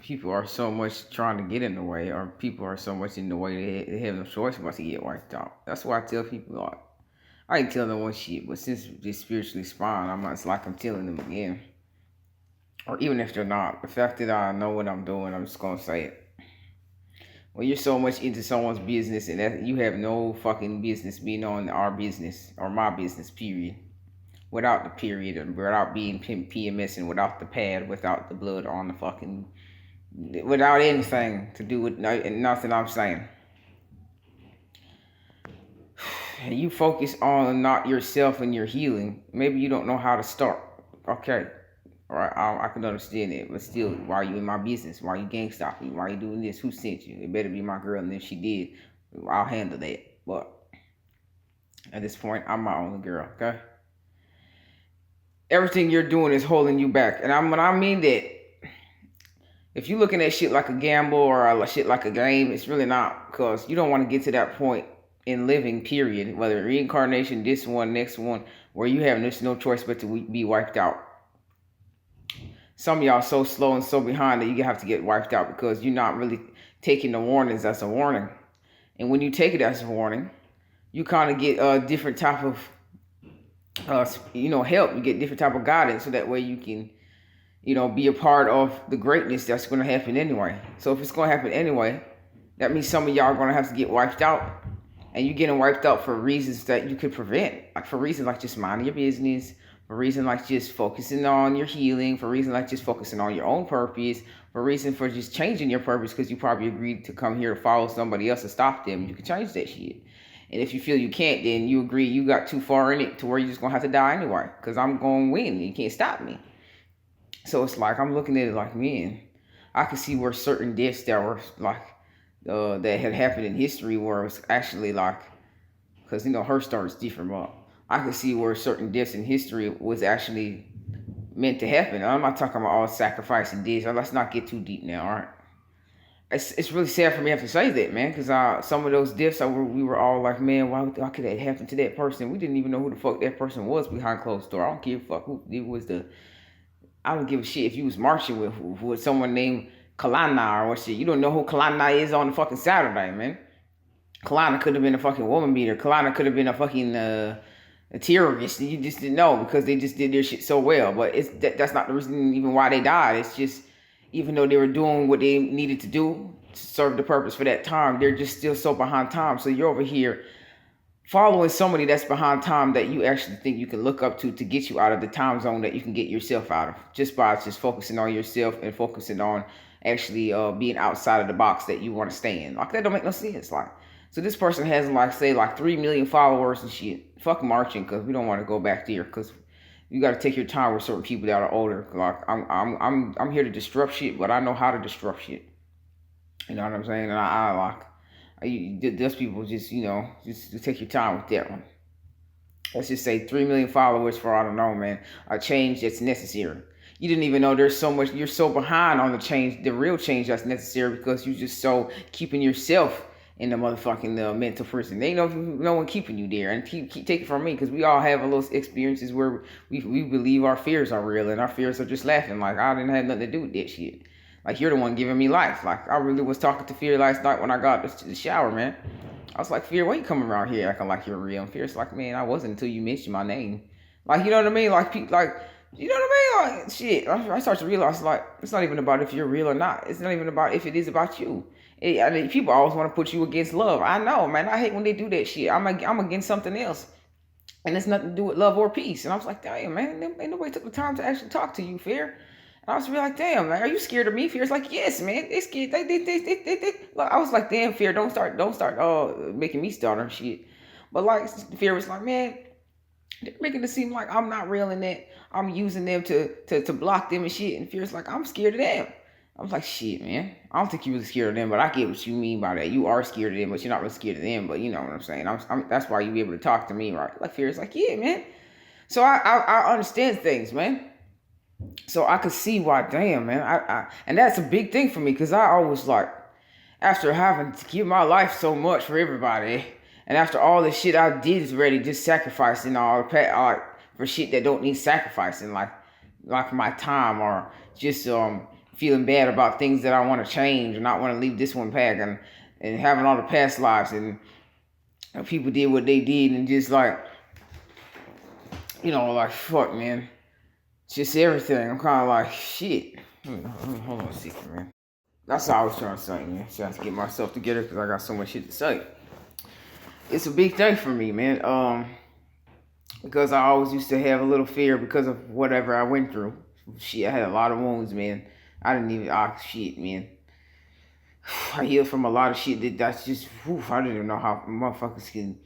people are so much trying to get in the way, or people are so much in the way they have no choice but to get wiped out. That's why I tell people, like, I ain't telling them one shit, but since they spiritually spawn, it's like I'm telling them again. Or even if they're not, the fact that I know what I'm doing, I'm just gonna say it. When you're so much into someone's business and that you have no fucking business being on our business or my business, period. Without the period, and without being PMS, and without the pad, without the blood on the fucking, without anything to do with nothing I'm saying. And you focus on not yourself and your healing. Maybe you don't know how to start. Okay. All right, I can understand it, but still, why are you in my business? Why are you gang stalking? Why are you doing this? Who sent you? It better be my girl, and if she did, I'll handle that. But at this point, I'm my only girl, okay? Everything you're doing is holding you back. And when I mean that, if you're looking at shit like a gamble or shit like a game, it's really not, because you don't want to get to that point in living, period, whether reincarnation, this one, next one, where you have no choice but to be wiped out. Some of y'all so slow and so behind that you have to get wiped out because you're not really taking the warnings as a warning. And when you take it as a warning, you kind of get a different type of help. You get different type of guidance, so that way you can, be a part of the greatness that's going to happen anyway. So if it's going to happen anyway, that means some of y'all are going to have to get wiped out. And you're getting wiped out for reasons that you could prevent. Like for reasons like just minding your business, for reason like just focusing on your healing, for reason like just focusing on your own purpose, for reason for just changing your purpose, because you probably agreed to come here to follow somebody else and stop them. You can change that shit. And if you feel you can't, then you agree you got too far in it to where you're just going to have to die anyway, because I'm going to win. You can't stop me. So it's like, I'm looking at it like, man, I can see where certain deaths that were like, that had happened in history where it was actually like, because, her story is different, but I could see where certain deaths in history was actually meant to happen. I'm not talking about all sacrifice and deaths. Let's not get too deep now, all right? It's really sad for me to have to say that, man, because some of those deaths, we were all like, man, why could that happen to that person? We didn't even know who the fuck that person was behind closed door. I don't give a fuck who it was. I don't give a shit if you was marching with someone named Kalana or shit. You don't know who Kalana is on the fucking Saturday, man. Kalana could have been a fucking woman beater. Kalana could have been a fucking a terrorist. You just didn't know because they just did their shit so well. But that's not the reason even why they died. It's just, even though they were doing what they needed to do to serve the purpose for that time, they're just still so behind time. So you're over here following somebody that's behind time that you actually think you can look up to get you out of the time zone that you can get yourself out of, just by just focusing on yourself and focusing on actually being outside of the box that you want to stay in. Like, that don't make no sense. Like, so this person has like 3 million followers and shit. Fuck marching, because we don't want to go back there, because you got to take your time with certain people that are older. Like, I'm here to disrupt shit, but I know how to disrupt shit. You know what I'm saying? And those people just, just take your time with that one. Let's just say 3 million followers for, I don't know, man, a change that's necessary. You didn't even know there's so much, you're so behind on the change, the real change that's necessary, because you're just so keeping yourself in the motherfucking mental prison. They know no one keeping you there. And keep take it from me, because we all have a little experiences where we believe our fears are real, and our fears are just laughing. Like, I didn't have nothing to do with that shit. Like, you're the one giving me life. Like, I really was talking to Fear last night when I got to the shower, man. I was like, Fear, why you coming around here acting like you're real? And Fear's like, man, I wasn't until you mentioned my name. Like, you know what I mean? Like, you know what I mean? Like, shit. I start to realize, like, it's not even about if you're real or not. It's not even about if it is about you. I mean, people always want to put you against love. I know, man. I hate when they do that shit. I'm against something else. And it's nothing to do with love or peace. And I was like, damn, man, ain't nobody took the time to actually talk to you, Fear. And I was really like, damn, man, are you scared of me? Fear's like, yes, man. They scared. They. I was like, damn, Fear, don't start making me stutter and shit. But like, Fear was like, man, they're making it seem like I'm not real in that. I'm using them to block them and shit. And Fear's like, I'm scared of them. I was like, shit, man. I don't think you really scared of them, but I get what you mean by that. You are scared of them, but you're not really scared of them. But you know what I'm saying. That's why you be able to talk to me, right? Like, Fear's like, yeah, man. So I understand things, man. So I could see why, damn, man. And that's a big thing for me, because I always, like, after having to give my life so much for everybody, and after all the shit I did is already just sacrificing all for shit that don't need sacrificing, like my time, or just feeling bad about things that I want to change and not want to leave this one back, and having all the past lives and people did what they did, and just like, like, fuck, man. Just everything. I'm kind of like, shit. Hold on a second, man. That's all I was trying to say, man. Trying to get myself together because I got so much shit to say. It's a big thing for me, man. Because I always used to have a little fear because of whatever I went through. Shit, I had a lot of wounds, man. I didn't even, shit, man. I healed from a lot of shit that's just, I didn't even know how motherfuckers can.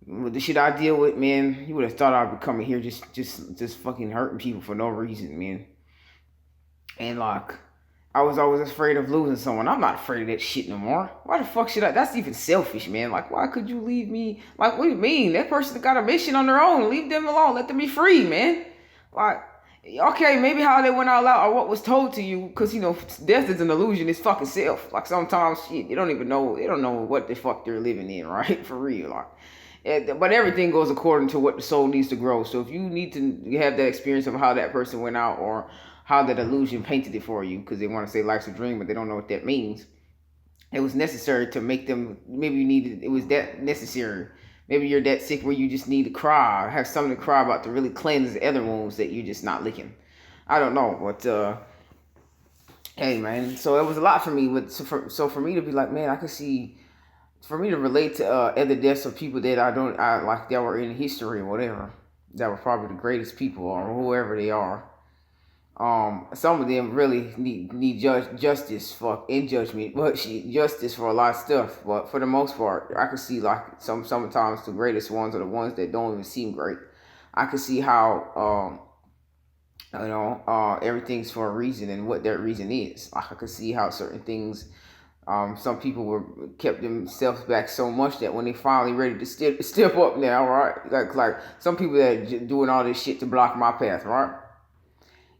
With the shit I deal with, man, you would have thought I'd be coming here just fucking hurting people for no reason, man. And like, I was always afraid of losing someone. I'm not afraid of that shit no more. Why the fuck should I? That's even selfish, man. Like, why could you leave me? Like, what do you mean? That person got a mission on their own. Leave them alone. Let them be free, man. Like, okay, maybe how they went all out or what was told to you, because, death is an illusion. It's fucking self. Like, sometimes, shit, they don't know what the fuck they're living in, right? For real, like. But everything goes according to what the soul needs to grow. So if you need to have that experience of how that person went out or how that illusion painted it for you, because they want to say life's a dream, but they don't know what that means. It was necessary to make them, it was that necessary. Maybe you're that sick where you just need to cry, have something to cry about to really cleanse the other wounds that you're just not licking. I don't know, but hey, man. So it was a lot for me. So for me to be like, man, I could see. For me to relate to other deaths of people that I like that were in history or whatever, that were probably the greatest people or whoever they are. Some of them really need justice justice for a lot of stuff. But for the most part, I could see like sometimes the greatest ones are the ones that don't even seem great. I could see how everything's for a reason and what that reason is. I could see how certain things. Some people kept themselves back so much that when they finally ready to step up now, right? Like some people that are doing all this shit to block my path, right?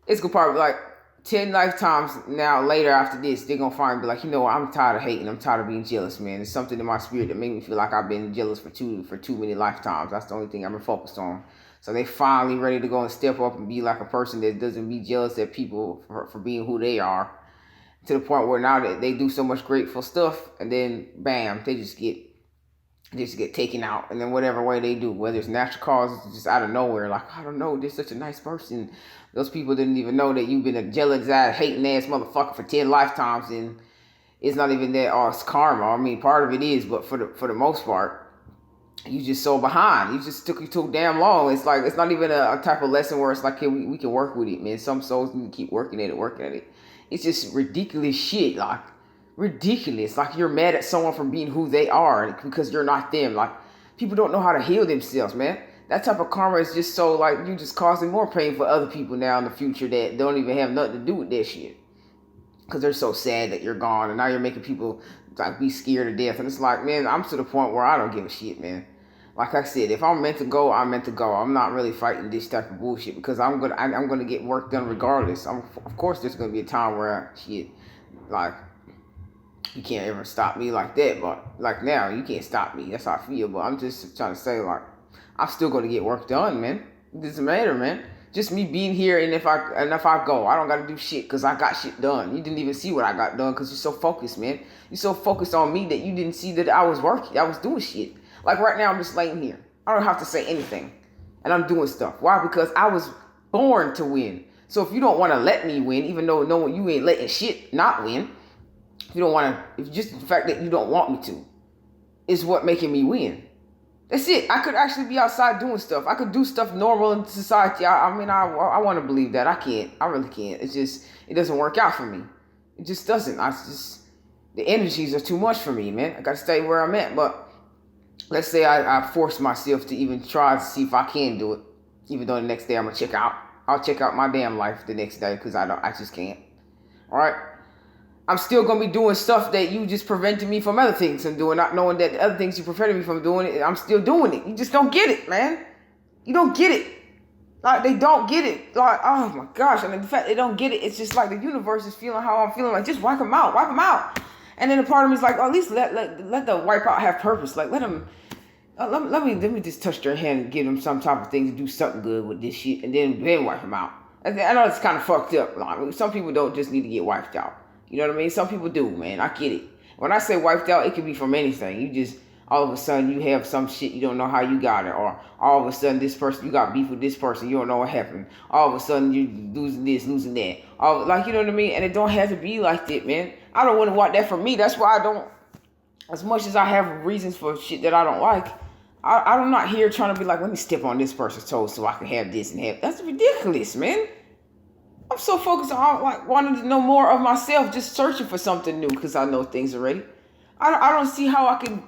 It's gonna probably like 10 lifetimes now later after this, they're gonna finally be like, I'm tired of hating. I'm tired of being jealous, man. There's something in my spirit that made me feel like I've been jealous for too many lifetimes. That's the only thing I've been focused on. So they finally ready to go and step up and be like a person that doesn't be jealous at people for being who they are. To the point where now that they do so much grateful stuff, and then bam, they just get taken out, and then whatever way they do, whether it's natural causes, just out of nowhere, like, I don't know, they're such a nice person. Those people didn't even know that you've been a jealous, hating ass motherfucker for 10 lifetimes, and it's not even that it's karma. I mean, part of it is, but for the most part, you just so behind. You just took you too damn long. It's like it's not even a type of lesson where it's like, hey, we can work with it, man. Some souls need to keep working at it. It's just ridiculous shit, like ridiculous. Like you're mad at someone for being who they are because you're not them. Like people don't know how to heal themselves, man. That type of karma is just so like you just causing more pain for other people now in the future that don't even have nothing to do with that shit. Because they're so sad that you're gone, and now you're making people like be scared to death. And it's like, man, I'm to the point where I don't give a shit, man. Like I said, if I'm meant to go, I'm meant to go. I'm not really fighting this type of bullshit because I'm gonna get work done regardless. Of course, there's gonna be a time where shit, like you can't ever stop me like that. But like now, you can't stop me. That's how I feel. But I'm just trying to say, like, I'm still gonna get work done, man. It doesn't matter, man. Just me being here, and if I go, I don't gotta do shit because I got shit done. You didn't even see what I got done because you're so focused, man. You're so focused on me that you didn't see that I was working. I was doing shit. Like right now, I'm just laying here. I don't have to say anything. And I'm doing stuff. Why? Because I was born to win. So if you don't want to let me win, even though no, you ain't letting shit not win, you don't want to, it's just the fact that you don't want me to, is what making me win. That's it. I could actually be outside doing stuff. I could do stuff normal in society. I mean, I want to believe that. I can't. I really can't. It's just, it doesn't work out for me. It just doesn't. The energies are too much for me, man. I got to stay where I'm at. But let's say I force myself to even try to see if I can do it, even though the next day I'm going to check out. I'll check out my damn life the next day because I just can't. All right? I'm still going to be doing stuff that you just prevented me from other things from doing, not knowing that the other things you prevented me from doing, I'm still doing it. You just don't get it, man. You don't get it. Like, they don't get it. Like, oh my gosh. And the fact they don't get it, it's just like the universe is feeling how I'm feeling. Like, just wipe them out. Wipe them out. And then a part of me is like, oh, at least let the wipeout have purpose. Like, let them, let me just touch their hand and give them some type of thing to do something good with this shit, and then wipe them out. I know it's kind of fucked up. I mean, some people don't just need to get wiped out. You know what I mean? Some people do, man. I get it. When I say wiped out, it could be from anything. You just, all of a sudden, you have some shit, you don't know how you got it. Or all of a sudden, this person, you got beef with this person, you don't know what happened. All of a sudden, you losing this, losing that. Like, you know what I mean? And it don't have to be like that, man. I don't want to want that for me. That's why I don't, as much as I have reasons for shit that I don't like, I'm not here trying to be like, let me step on this person's toes so I can have this and have. That's ridiculous, man. I'm so focused on like wanting to know more of myself, just searching for something new because I know things already. I don't see how I can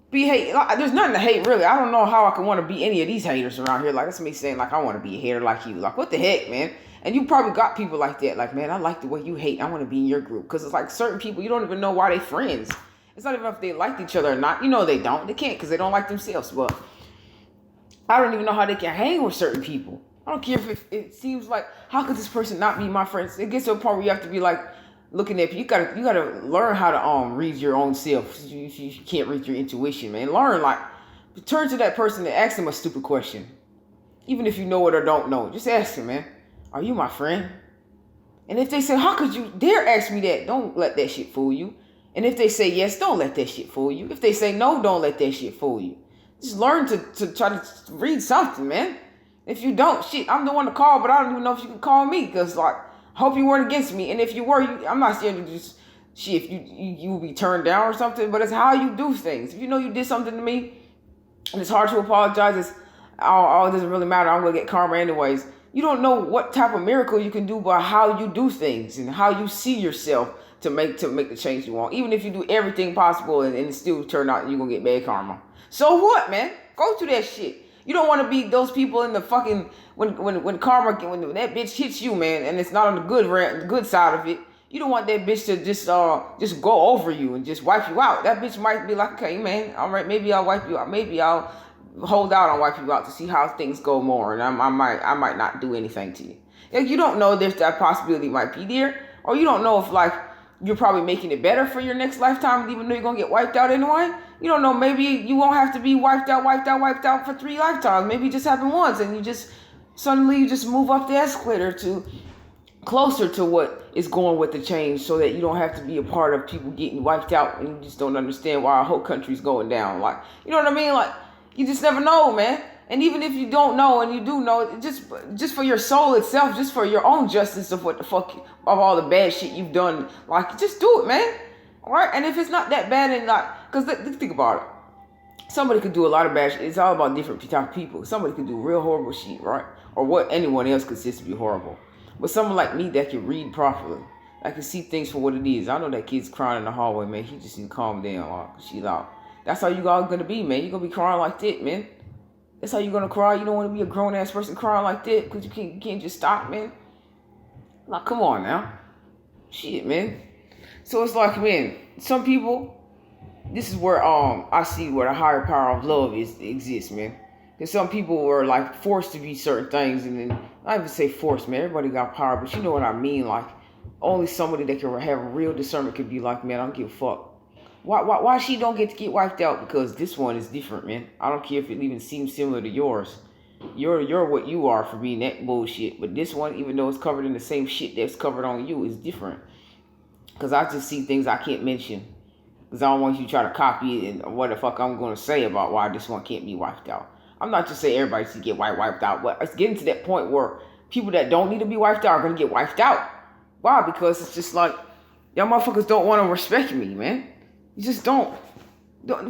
be hate. Like, there's nothing to hate, really. I don't know how I can want to be any of these haters around here. Like, that's me saying, like, I want to be a hater like you. Like, what the heck, man? And you probably got people like that. Like, man, I like the way you hate. I want to be in your group. Because it's like certain people, you don't even know why they friends. It's not even if they liked each other or not. You know they don't. They can't because they don't like themselves. But I don't even know how they can hang with certain people. I don't care if it seems like, how could this person not be my friend? It gets to a point where you have to be like, looking at you gotta learn how to read your own self. You can't read your intuition, man. Learn, like, turn to that person and ask them a stupid question. Even if you know it or don't know it, just ask them, man, are you my friend? And if they say, how could you dare ask me that? Don't let that shit fool you. And if they say yes, don't let that shit fool you. If they say no, don't let that shit fool you. Just learn to try to read something, man. If you don't, shit, I'm the one to call, but I don't even know if you can call me, because, like, I hope you weren't against me. And if you were, I'm not saying you just, shit, if you will be turned down or something, but it's how you do things. If you know you did something to me, and it's hard to apologize, it doesn't really matter, I'm going to get karma anyways. You don't know what type of miracle you can do by how you do things and how you see yourself to make the change you want. Even if you do everything possible and it still turn out you're going to get bad karma. So what, man? Go through that shit. You don't want to be those people in the fucking, when karma, when that bitch hits you, man, and it's not on the good side of it. You don't want that bitch to just go over you and just wipe you out. That bitch might be like, okay, man, all right, maybe I'll wipe you out. Maybe I'll hold out on wipe you out to see how things go more, and I might not do anything to you. Like, you don't know if that possibility might be there, or you don't know if, like, you're probably making it better for your next lifetime, even though you're going to get wiped out anyway. You don't know, maybe you won't have to be wiped out for 3 lifetimes. Maybe it just happened once and you just move up the escalator to closer to what is going with the change, so that you don't have to be a part of people getting wiped out and you just don't understand why our whole country's going down. Like, you know what I mean? Like, you just never know, man. And even if you don't know and you do know, just for your soul itself, just for your own justice of what the fuck, of all the bad shit you've done, like, just do it, man. All right? And if it's not that bad, and like, because think about it. Somebody could do a lot of bad shit. It's all about different type of people. Somebody could do real horrible shit, right? Or what anyone else considers to be horrible. But someone like me that can read properly, I can see things for what it is. I know that kid's crying in the hallway, man. He just need to calm down, like, chill out. That's how you all gonna be, man. You're gonna be crying like that, man. That's how you're gonna cry. You don't want to be a grown-ass person crying like that because you can't just stop, man. Like, come on now. Shit, man. So it's like, man, some people, this is where I see where the higher power of love exists, man. Because some people are like forced to be certain things, and then I even say forced, man. Everybody got power, but you know what I mean. Like, only somebody that can have a real discernment could be like, man, I don't give a fuck. Why she don't get wiped out? Because this one is different, man. I don't care if it even seems similar to yours. You're what you are for being that bullshit. But this one, even though it's covered in the same shit that's covered on you, is different. Because I just see things I can't mention. Because I don't want you to try to copy it and what the fuck I'm going to say about why this one can't be wiped out. I'm not just saying everybody should get wiped out, but it's getting to that point where people that don't need to be wiped out are going to get wiped out. Why? Because it's just like, y'all motherfuckers don't want to respect me, man. You just don't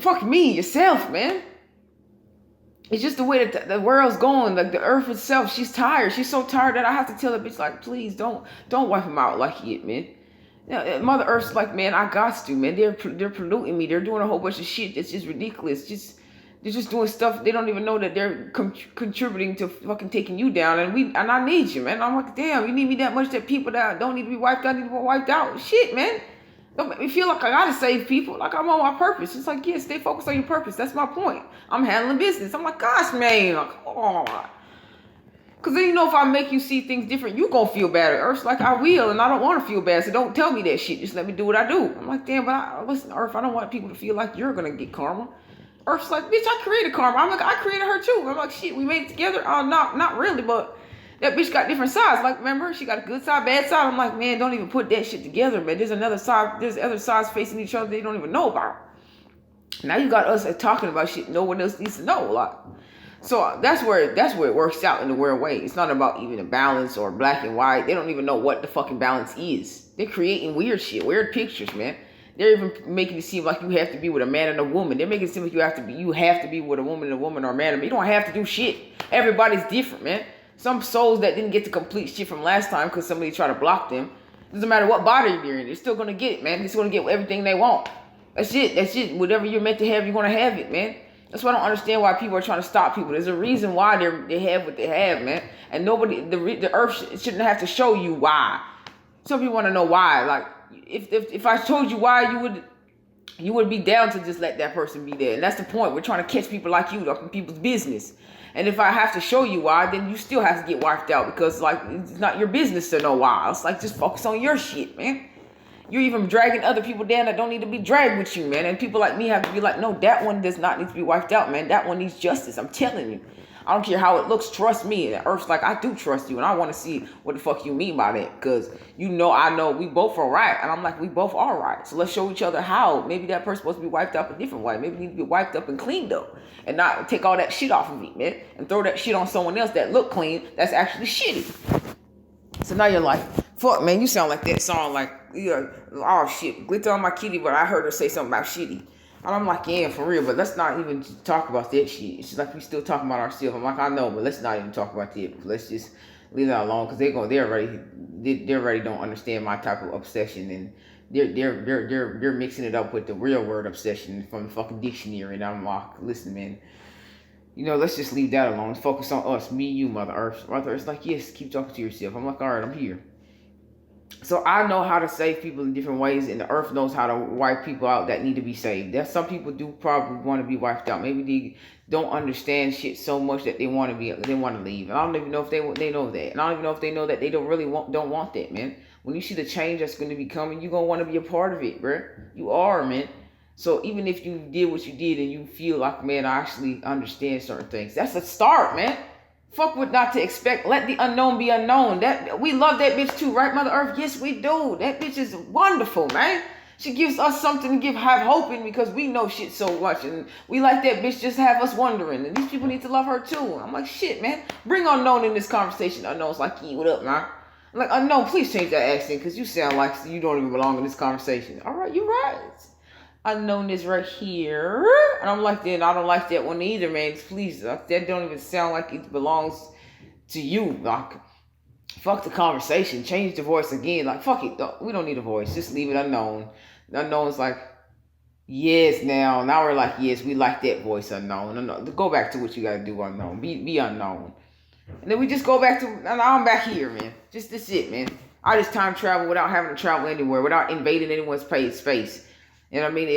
fuck me, yourself, man. It's just the way that the world's going. Like, the earth itself, she's tired. She's so tired that I have to tell the bitch, like, please don't wipe him out like it, man. Yeah, Mother Earth's like, man, I got to, man. They're polluting me. They're doing a whole bunch of shit that's just ridiculous. They're just doing stuff. They don't even know that they're contributing to fucking taking you down. And I need you, man. I'm like, damn, you need me that much that people that don't need to be wiped out need to be wiped out. Shit, man. Don't make me feel like I gotta save people, like I'm on my purpose. It's like, yeah, stay focused on your purpose. That's my point. I'm handling business. I'm like, gosh, man, like, come on. Because then, you know, if I make you see things different, you gonna feel bad. Earth's like, I will, and I don't want to feel bad, so don't tell me that shit. Just let me do what I do. I'm like, damn, but listen, Earth, I don't want people to feel like you're gonna get karma. Earth's like, bitch, I created karma. I'm like, I created her too. I'm like, shit, we made it together. Not really, but That bitch got different sides. Like, remember, she got a good side, bad side. I'm like, man, don't even put that shit together, man. There's another side. There's other sides facing each other they don't even know about. Now you got us talking about shit no one else needs to know. Like, so that's where it works out in a weird way. It's not about even a balance or black and white. They don't even know what the fucking balance is. They're creating weird shit, weird pictures, man. They're even making it seem like you have to be with a man and a woman. They're making it seem like you have to be with a woman and a woman or a man. I mean, you don't have to do shit. Everybody's different, man. Some souls that didn't get to complete shit from last time because somebody tried to block them. Doesn't matter what body you're in, they're still gonna get it, man. They're still gonna get everything they want. That's it. Whatever you're meant to have, you're gonna have it, man. That's why I don't understand why people are trying to stop people. There's a reason why they have what they have, man. And nobody, the earth shouldn't have to show you why. Some people want to know why. Like, if I told you why, you would be down to just let that person be there. And that's the point. We're trying to catch people like you up in people's business. And if I have to show you why, then you still have to get wiped out because, like, it's not your business to know why. It's like, just focus on your shit, man. You're even dragging other people down that don't need to be dragged with you, man. And people like me have to be like, no, that one does not need to be wiped out, man. That one needs justice. I'm telling you. I don't care how it looks. Trust me. And Earth's like, I do trust you. And I want to see what the fuck you mean by that. Because I know we both are right. And I'm like, we both are right. So let's show each other how. Maybe that person's supposed to be wiped up a different way. Maybe need to be wiped up and cleaned up. And not take all that shit off of it, man. And throw that shit on someone else that look clean. That's actually shitty. So now you're like, fuck, man, you sound like that song. Like, oh shit. Glitter on my kitty, but I heard her say something about shitty. And I'm like, yeah, for real, but let's not even talk about that shit. It's like we still talking about ourselves. I'm like, I know, but let's not even talk about that. Let's just leave that alone because they already don't understand my type of obsession, and they're mixing it up with the real word obsession from the fucking dictionary. And I'm like, listen, man, let's just leave that alone. Let's focus on us, me, you, Mother Earth. Mother Earth's like, yes, keep talking to yourself. I'm like, all right, I'm here. So I know how to save people in different ways, and the earth knows how to wipe people out that need to be saved. There's some people do probably want to be wiped out. Maybe they don't understand shit so much that they want to leave. And I don't even know if they know that. And I don't even know if they know that they don't want that, man. When you see the change that's going to be coming, you're going to want to be a part of it, bro. You are, man. So even if you did what you did and you feel like, man, I actually understand certain things, that's a start, man. Fuck what not to expect. Let the unknown be unknown. That we love that bitch too, right, Mother Earth? Yes, we do. That bitch is wonderful, man. She gives us something to have hope in because we know shit so much, and we like that bitch just have us wondering. And these people need to love her too. I'm like, shit, man. Bring unknown in this conversation. Unknown's like, yeah, what up, man? I'm like, unknown, please change that accent because you sound like you don't even belong in this conversation. All right, you're right. Unknown is right here. And I'm like, then I don't like that one either, man. Please, that don't even sound like it belongs to you. Like, fuck the conversation. Change the voice again. Like, fuck it. We don't need a voice. Just leave it unknown. The unknown's like, yes, now we're like, yes, we like that voice, unknown. Go back to what you gotta do, unknown. Be unknown. And then we just go back to, now I'm back here, man. Just this it, man. I just time travel without having to travel anywhere, without invading anyone's space. You know what I mean?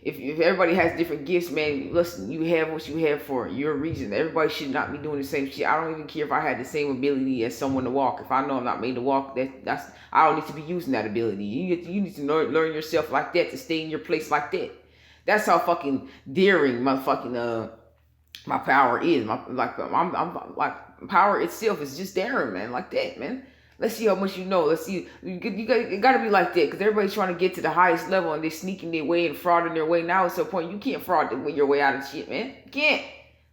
If everybody has different gifts, man, listen, you have what you have for your reason. Everybody should not be doing the same shit. I don't even care if I had the same ability as someone to walk. If I know I'm not made to walk, I don't need to be using that ability. You need to learn yourself like that to stay in your place like that. That's how fucking daring my power is. I'm like power itself is just daring, man, like that, man. Let's see how much you know. Let's see. You got to be like that because everybody's trying to get to the highest level and they're sneaking their way and frauding their way. Now it's to a point you can't fraud your way out of shit, man. You can't.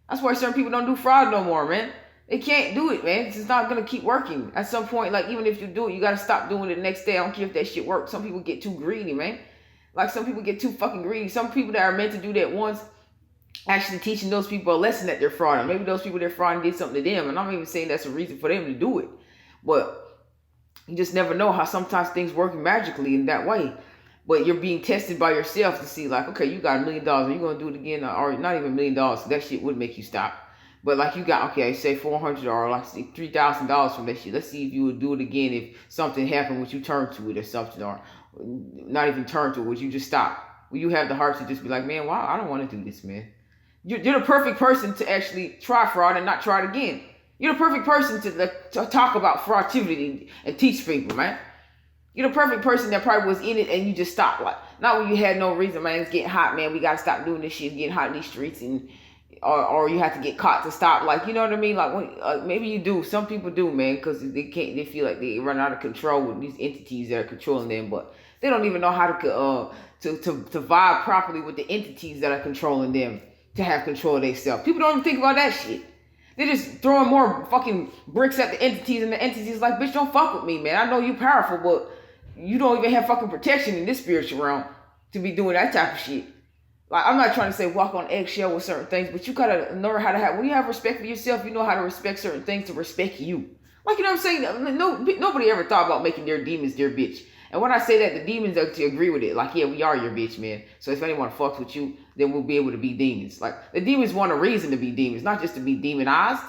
That's why certain people don't do fraud no more, man. They can't do it, man. It's just not going to keep working. At some point, like, even if you do it, you got to stop doing it the next day. I don't care if that shit works. Some people get too greedy, man. Like, some people get too fucking greedy. Some people that are meant to do that once, actually teaching those people a lesson that they're frauding. Maybe those people that frauding did something to them. And I'm not even saying that's a reason for them to do it. But you just never know how sometimes things work magically in that way. But you're being tested by yourself to see, like, okay, you got $1 million. Are you going to do it again? Or not even $1 million. So that shit would make you stop. But like you got, okay, say $400 or like $3,000 from that shit. Let's see if you would do it again if something happened, would you turn to it or something, or not even turn to it, would you just stop? Will you have the heart to just be like, man, wow, I don't want to do this, man. You're the perfect person to actually try fraud and not try it again. You're the perfect person to talk about fraudulity and teach people, man. You're the perfect person that probably was in it and you just stopped. Like, not when you had no reason, man. It's getting hot, man. We got to stop doing this shit. It's getting hot in these streets and or you have to get caught to stop. Like, you know what I mean? Like, when, maybe you do. Some people do, man, because they feel like they run out of control with these entities that are controlling them, but they don't even know how to vibe properly with the entities that are controlling them to have control of themselves. People don't even think about that shit. They're just throwing more fucking bricks at the entities, and the entities like, bitch, don't fuck with me, man. I know you powerful, but you don't even have fucking protection in this spiritual realm to be doing that type of shit. Like, I'm not trying to say walk on eggshell with certain things, but you gotta know how to have, when you have respect for yourself, you know how to respect certain things to respect you. Like, you know what I'm saying? Nobody ever thought about making their demons their bitch. And when I say that, the demons actually agree with it. Like, yeah, we are your bitch, man. So if anyone fucks with you, then we'll be able to be demons. Like, the demons want a reason to be demons, not just to be demonized.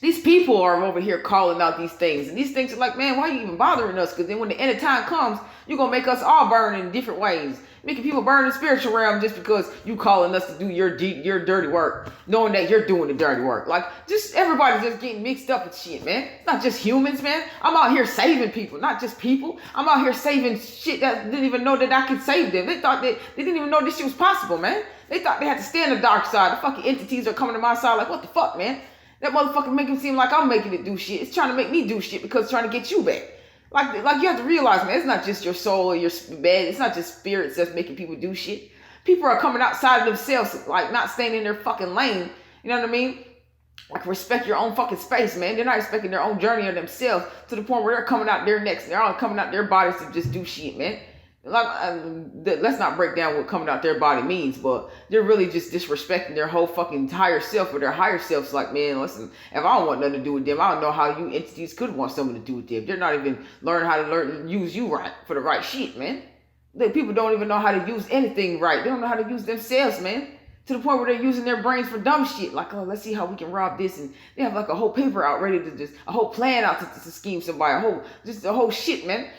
These people are over here calling out these things. And these things are like, man, why are you even bothering us? Because then when the end of time comes, you're going to make us all burn in different ways. Making people burn in the spiritual realm just because you calling us to do your dirty work, knowing that you're doing the dirty work. Like, just everybody's just getting mixed up with shit, man. Not just humans, man. I'm out here saving people, not just people. I'm out here saving shit that didn't even know that I could save them. They thought that they didn't even know this shit was possible, man. They thought they had to stay on the dark side. The fucking entities are coming to my side like, what the fuck, man? That motherfucker making it seem like I'm making it do shit. It's trying to make me do shit because it's trying to get you back. Like you have to realize, man, it's not just your soul or your bed. It's not just spirits that's making people do shit. People are coming outside of themselves, like not staying in their fucking lane. You know what I mean? Like, respect your own fucking space, man. They're not respecting their own journey or themselves to the point where they're coming out their necks. They're all coming out their bodies to just do shit, man. Like, let's not break down what coming out their body means, but they're really just disrespecting their whole fucking higher self, or their higher self's like, man, listen, if I don't want nothing to do with them, I don't know how you entities could want something to do with them. They're not even learning how to use you right for the right shit, man. The people don't even know how to use anything right. They don't know how to use themselves, man. To the point where they're using their brains for dumb shit. Like, oh, let's see how we can rob this. And they have like a whole paper out ready to just, a whole plan out to scheme somebody. A whole shit, man.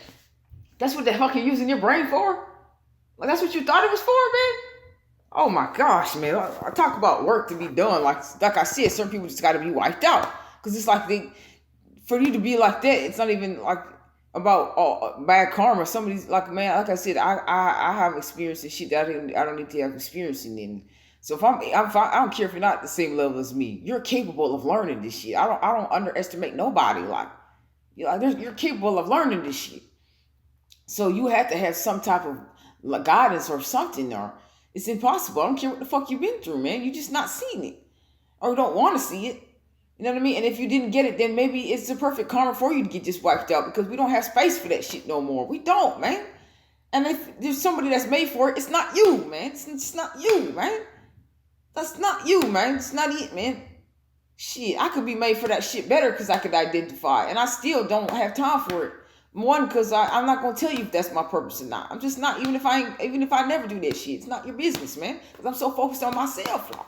That's what the fuck you're using your brain for? Like, that's what you thought it was for, man? Oh my gosh, man. I talk about work to be done. Like I said, certain people just got to be wiped out. Because it's like, for you to be like that, it's not even like about bad karma. Somebody's like, man, like I said, I have experienced this shit that I don't need to have experience in. So if I don't care if you're not at the same level as me, you're capable of learning this shit. I don't underestimate nobody. Like, you're capable of learning this shit. So you have to have some type of guidance or something, or it's impossible. I don't care what the fuck you've been through, man. You just not seeing it, or you don't want to see it. You know what I mean? And if you didn't get it, then maybe it's the perfect karma for you to get just wiped out, because we don't have space for that shit no more. We don't, man. And if there's somebody that's made for it, it's not you, man. It's not you, man. That's not you, man. It's not it, man. Shit, I could be made for that shit better because I could identify, and I still don't have time for it. One, because I'm not gonna tell you if that's my purpose or not. I'm just not. Even if I never do that shit, it's not your business, man. Because I'm so focused on myself, like,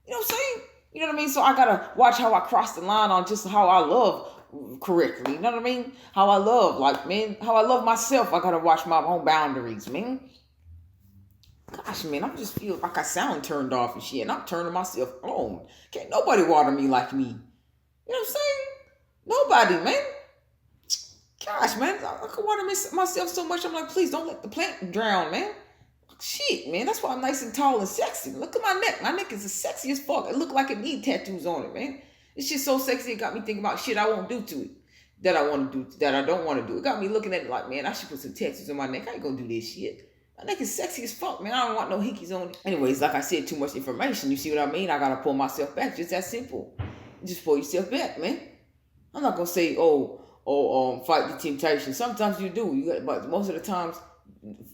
you know what I'm saying? You know what I mean? So I gotta watch how I cross the line on just how I love correctly. You know what I mean? How I love, like, man, how I love myself. I gotta watch my own boundaries, man. Gosh, man, I just feel like I sound turned off and shit, and I'm turning myself on. Can't nobody water me like me. You know what I'm saying? Nobody, man. Gosh, man, I could water myself so much. I'm like, please don't let the plant drown, man. Shit, man, that's why I'm nice and tall and sexy. Look at my neck. My neck is as sexy as fuck. It look like it need tattoos on it, man. It's just so sexy. It got me thinking about shit I won't do to it, that I want to do, that I don't want to do. It got me looking at it like, man, I should put some tattoos on my neck. I ain't gonna do this shit. My neck is sexy as fuck, man. I don't want no hickeys on it. Anyways, like I said, too much information. You see what I mean? I gotta pull myself back. Just that simple. Just pull yourself back, man. I'm not gonna say, fight the temptation. Sometimes you do, but most of the times,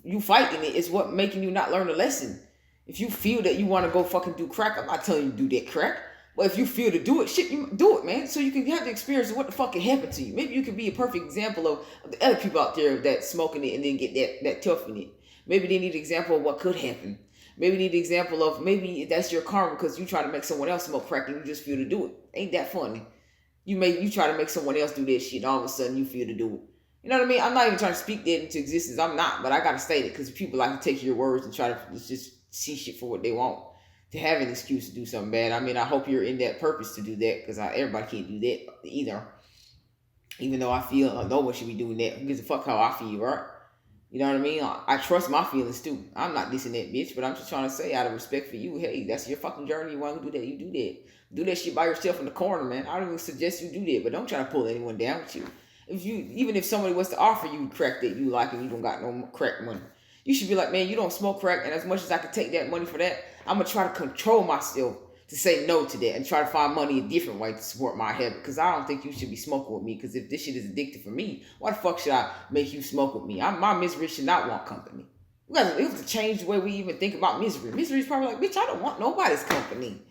you fighting it is what making you not learn a lesson. If you feel that you want to go fucking do crack, I'm not telling you to do that crack. But if you feel to do it, shit, you do it, man. So you can have the experience of what the fuck can happen to you. Maybe you can be a perfect example of the other people out there that smoking it and then get that tough in it. Maybe they need an example of what could happen. Maybe they need an example of, maybe that's your karma because you try to make someone else smoke crack and you just feel to do it. Ain't that funny? You try to make someone else do that shit and all of a sudden you feel to do it. You know what I mean? I'm not even trying to speak that into existence. I'm not, but I gotta state it because people like to take your words and try to just see shit for what they want. To have an excuse to do something bad. I mean, I hope you're in that purpose to do that, because everybody can't do that either. Even though I feel no one should be doing that. Who gives a fuck how I feel, right? You know what I mean? I trust my feelings too. I'm not dissing that bitch, but I'm just trying to say out of respect for you, hey, that's your fucking journey. You want to do that, you do that. Do that shit by yourself in the corner, man. I don't even suggest you do that, but don't try to pull anyone down with you. Even if somebody was to offer you crack that you like and you don't got no crack money, you should be like, man, you don't smoke crack, and as much as I can take that money for that, I'm gonna try to control myself to say no to that and try to find money a different way to support my habit. Because I don't think you should be smoking with me. Because if this shit is addictive for me, why the fuck should I make you smoke with me? My misery should not want company. We have to change the way we even think about misery. Misery is probably like, bitch, I don't want nobody's company.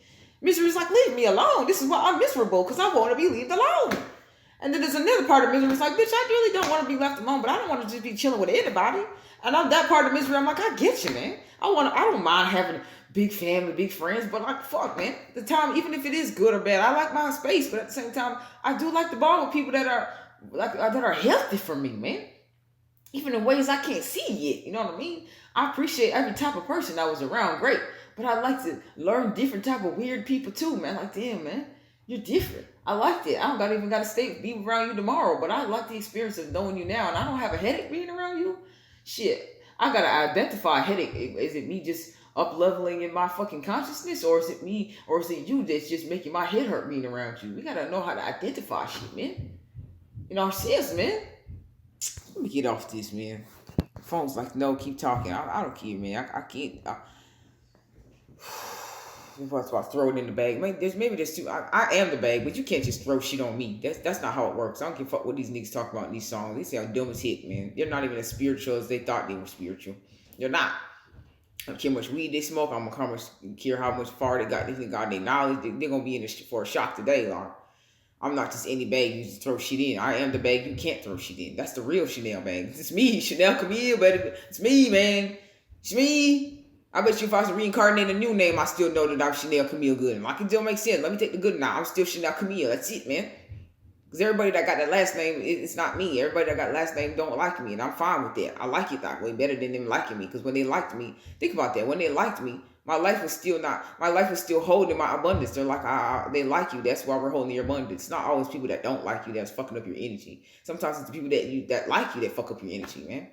Misery is like, leave me alone. This is why I'm miserable, because I want to be left alone. And then there's another part of misery. It's like, bitch, I really don't want to be left alone, but I don't want to just be chilling with anybody. And on that part of misery, I'm like, I get you, man. I don't mind having big family, big friends, but like, fuck, man. The time, even if it is good or bad, I like my space, but at the same time, I do like to bond with people that are healthy for me, man. Even in ways I can't see yet, you know what I mean? I appreciate every type of person I was around, great. But I like to learn different type of weird people too, man. Like, damn, man, you're different. I like that. I don't even got to be around you tomorrow, but I like the experience of knowing you now, and I don't have a headache being around you. Shit, I got to identify a headache. Is it me just up-leveling in my fucking consciousness, or is it me, or is it you that's just making my head hurt being around you? We got to know how to identify shit, man. You know, ourselves, man. Let me get off this, man. Phone's like, no, keep talking. I don't care, man. I can't. If I was about to throw it in the bag, maybe there's two. I am the bag, but you can't just throw shit on me. That's not how it works. I don't give a fuck what these niggas talk about in these songs. They say how dumb as hit, man. They're not even as spiritual as they thought they were spiritual. They're not. I don't care how much weed they smoke. I don't care how much far they got. They got their knowledge. They're gonna be in for a shock today, Lord. I'm not just any bag you just throw shit in. I am the bag you can't throw shit in. That's the real Chanel bag. It's me, ChanelCGood, baby. It's me, man. It's me. I bet you if I was to reincarnate a new name, I still know that I'm ChanelCGood. And like, it don't make sense. Let me take the good now. I'm still ChanelCGood. That's it, man. Because everybody that got that last name, it's not me. Everybody that got last name don't like me. And I'm fine with that. I like it that way better than them liking me. Because when they liked me, think about that. When they liked me, my life was still holding my abundance. They're like, they like you. That's why we're holding your abundance. It's not always people that don't like you that's fucking up your energy. Sometimes it's the people that like you that fuck up your energy, man.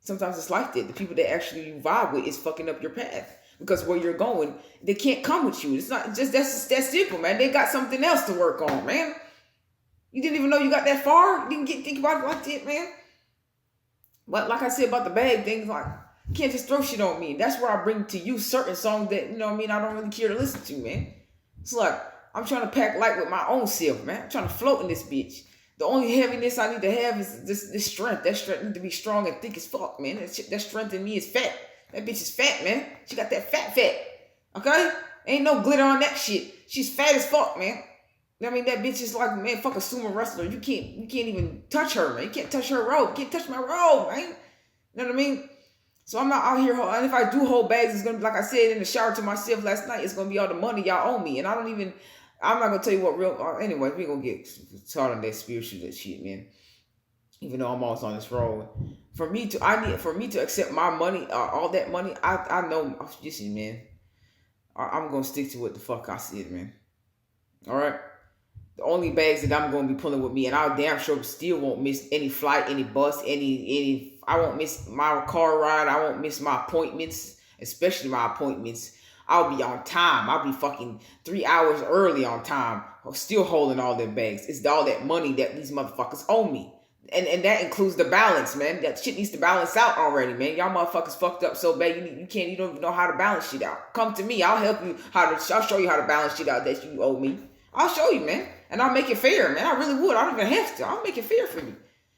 Sometimes it's like that. The people that actually you vibe with is fucking up your path. Because where you're going, they can't come with you. It's not just that simple, man. They got something else to work on, man. You didn't even know you got that far? You didn't think about it like that, man? But like I said about the bag things, like, you can't just throw shit on me. That's where I bring to you certain songs that, you know what I mean, I don't really care to listen to, man. It's like, I'm trying to pack light with my own self, man. I'm trying to float in this bitch. The only heaviness I need to have is this strength. That strength need to be strong and thick as fuck, man. That strength in me is fat. That bitch is fat, man. She got that fat. Okay? Ain't no glitter on that shit. She's fat as fuck, man. I mean, that bitch is like, man, fuck a sumo wrestler. You can't even touch her, man. You can't touch her robe. You can't touch my robe, man. You know what I mean? So I'm not out here, and if I do hold bags, it's going to be, like I said in the shower to myself last night, it's going to be all the money y'all owe me. And I'm not going to tell you what real, anyway, we're going to get started on that spiritual shit, man. Even though I'm always on this road. For me to accept my money, all that money, I know, listen, man, I'm going to stick to what the fuck I said, man. All right? The only bags that I'm going to be pulling with me, and I damn sure still won't miss any flight, any bus, I won't miss my car ride. I won't miss my appointments, especially my appointments. I'll be on time. I'll be fucking 3 hours early on time, still holding all them bags. It's all that money that these motherfuckers owe me. And that includes the balance, man. That shit needs to balance out already, man. Y'all motherfuckers fucked up so bad you don't even know how to balance shit out. Come to me. I'll help you I'll show you how to balance shit out that you owe me. I'll show you, man. And I'll make it fair, man. I really would. I don't even have to. I'll make it fair for you.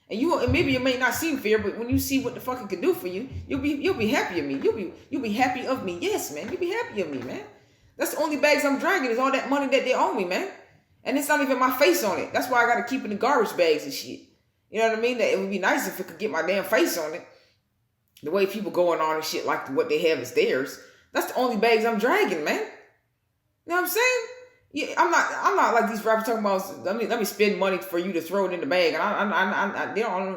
And maybe it may not seem fair, but when you see what the fuck it can do for you, you'll be happy of me. You'll be happy of me. Yes, man. You'll be happy of me, man. That's the only bags I'm dragging is all that money that they owe me, man. And it's not even my face on it. That's why I gotta keep it in garbage bags and shit. You know what I mean? That it would be nice if it could get my damn face on it. The way people going on and shit like what they have is theirs. That's the only bags I'm dragging, man. You know what I'm saying? Yeah, I'm not like these rappers talking about. Let me spend money for you to throw it in the bag, and I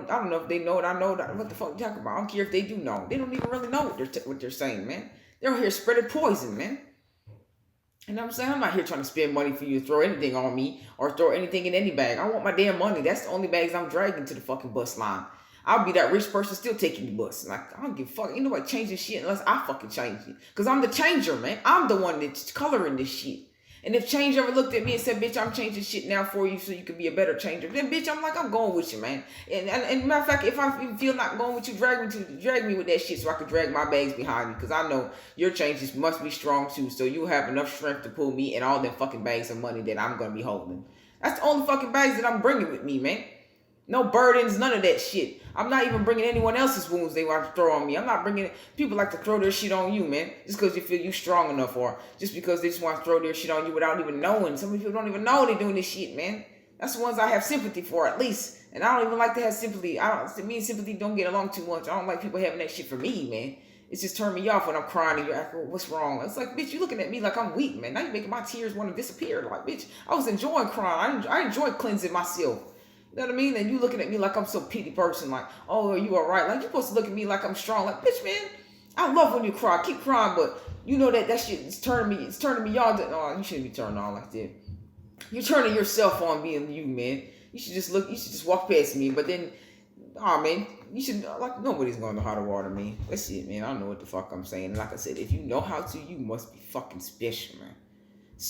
don't know if they know it. I know what the fuck you talking about. I don't care if they do know. They don't even really know what they're saying, man. They're out here spreading poison, man. You know what I'm saying? I'm not here trying to spend money for you to throw anything on me or throw anything in any bag. I want my damn money. That's the only bags I'm dragging to the fucking bus line. I'll be that rich person still taking the bus. Like, I don't give a fuck. Ain't nobody changing shit unless I fucking change it. Because I'm the changer, man. I'm the one that's coloring this shit. And if change ever looked at me and said, bitch, I'm changing shit now for you so you can be a better changer, then bitch, I'm like, I'm going with you, man. And matter of fact, if I feel not going with you, drag me with that shit so I can drag my bags behind you. Because I know your changes must be strong too. So you have enough strength to pull me and all them fucking bags of money that I'm going to be holding. That's the only fucking bags that I'm bringing with me, man. No burdens, none of that shit. I'm not even bringing anyone else's wounds they want to throw on me. I'm not bringing... People like to throw their shit on you, man. Just because you feel you strong enough, or just because they just want to throw their shit on you without even knowing. Some people don't even know they're doing this shit, man. That's the ones I have sympathy for, at least. And I don't even like to have sympathy. Me and sympathy don't get along too much. I don't like people having that shit for me, man. It's just turned me off when I'm crying and you're asking, what's wrong? It's like, bitch, you looking at me like I'm weak, man. Now you're making my tears want to disappear. Like, bitch, I was enjoying crying. I enjoyed cleansing myself. You know what I mean? And you looking at me like I'm some pity person, like, oh, are you all right? Like, you're supposed to look at me like I'm strong. Like, bitch, man, I love when you cry. Keep crying, but you know that shit is turning me on. No, you shouldn't be turning on like that. You're turning yourself on being you, man. You should just walk past me. But then, man, you should, like, nobody's going to know how to water me. That's it, man. I don't know what the fuck I'm saying. Like I said, if you know how to, you must be fucking special, man.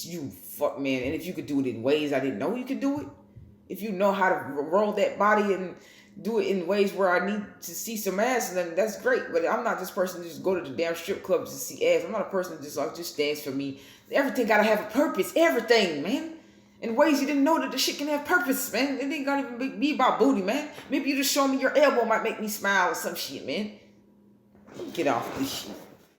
You fuck, man. And if you could do it in ways I didn't know you could do it, if you know how to roll that body and do it in ways where I need to see some ass, then that's great. But I'm not this person to just go to the damn strip club to see ass. I'm not a person that just dance for me. Everything gotta have a purpose. Everything, man. In ways you didn't know that the shit can have purpose, man. It ain't gotta even be about booty, man. Maybe you just show me your elbow might make me smile or some shit, man. Get off this shit.